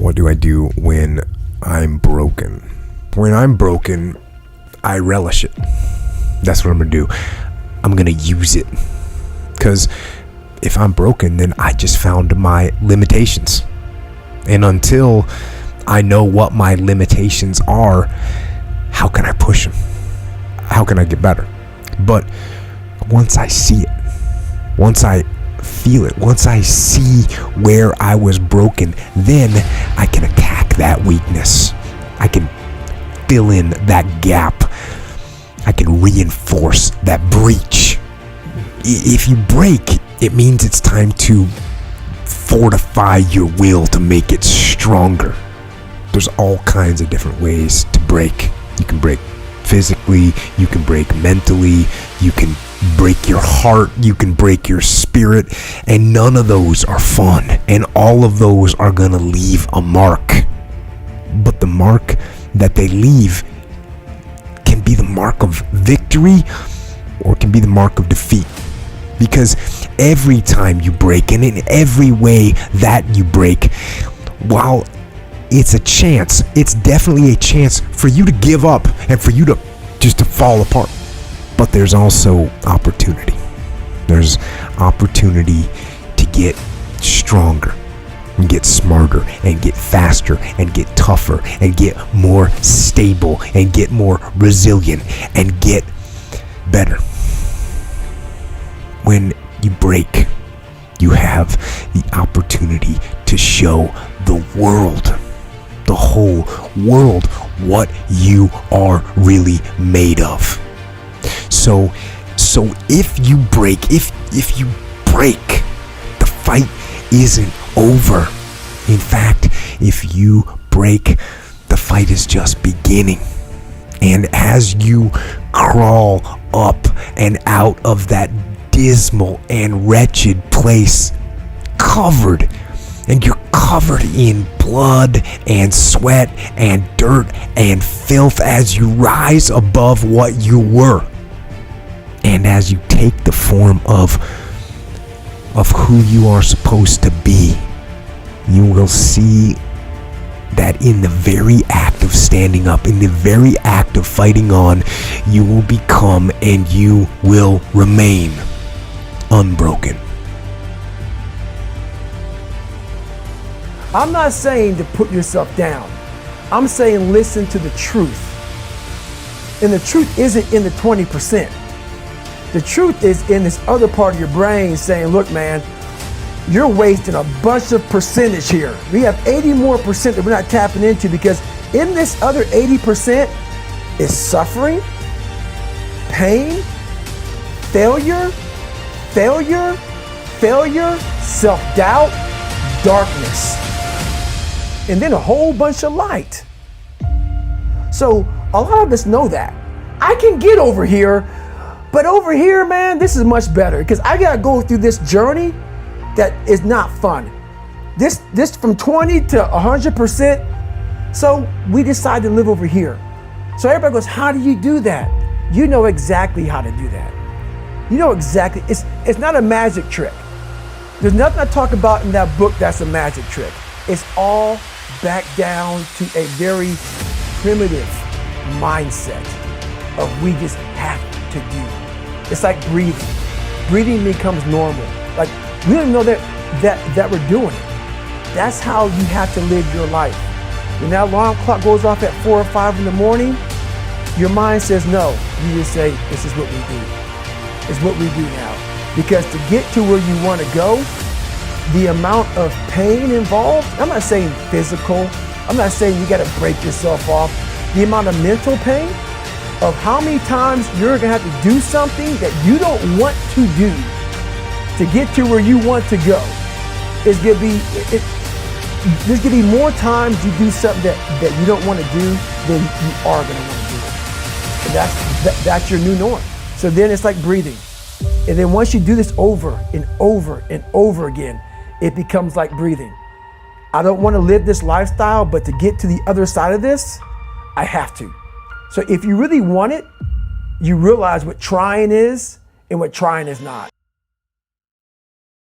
What do I do when I'm broken? When I'm broken, I relish it. That's what I'm gonna do. I'm gonna use it. Because if I'm broken, then I just found my limitations. And until I know what my limitations are, how can I push them? How can I get better? But once I see it, once I feel it, once I see where I was broken, then I can attack that weakness. I can fill in that gap. I can reinforce that breach. If you break, it means it's time to fortify your will to make it stronger. There's all kinds of different ways to break. You can break physically, you can break mentally, you can break your heart, you can break your spirit, and none of those are fun, and all of those are gonna leave a mark. But the mark that they leave can be the mark of victory or it can be the mark of defeat. Because every time you break, and in every way that you break, while it's a chance, it's definitely a chance for you to give up and for you to just to fall apart. But there's also opportunity. There's opportunity to get stronger and get smarter and get faster and get tougher and get more stable and get more resilient and get better. When you break, you have the opportunity to show the world, the whole world, what you are really made of. So if you break, if you break, the fight isn't over. In fact, if you break, the fight is just beginning. And as you crawl up and out of that dismal and wretched place, covered in blood and sweat and dirt and filth, as you rise above what you were, and as you take the form of who you are supposed to be, you will see that in the very act of standing up, in the very act of fighting on, you will become and you will remain unbroken. I'm not saying to put yourself down. I'm saying listen to the truth. And the truth isn't in the 20%. The truth is in this other part of your brain saying, look, man, you're wasting a bunch of percentage here. We have 80 more percent that we're not tapping into, because in this other 80% is suffering, pain, failure, self-doubt, darkness, and then a whole bunch of light. So a lot of us know that. I can get over here, but over here, man, this is much better, because I gotta go through this journey that is not fun. This from 20 to 100%. So we decide to live over here. So everybody goes, how do you do that? You know exactly how to do that. You know exactly, it's not a magic trick. There's nothing I talk about in that book that's a magic trick. It's all back down to a very primitive mindset of we just have to do. It's like breathing. Breathing becomes normal. Like we don't know that we're doing it. That's how you have to live your life. When that alarm clock goes off at 4 or 5 in the morning, your mind says no. You just say, this is what we do. It's what we do now. Because to get to where you want to go, the amount of pain involved, I'm not saying physical, I'm not saying you got to break yourself off. The amount of mental pain of how many times you're going to have to do something that you don't want to do to get to where you want to go is going to be, there's going to be more times you do something that you don't want to do than you are going to want to do it. And that's your new norm. So then it's like breathing. And then once you do this over and over and over again, it becomes like breathing. I don't want to live this lifestyle, but to get to the other side of this, I have to. So if you really want it, you realize what trying is and what trying is not.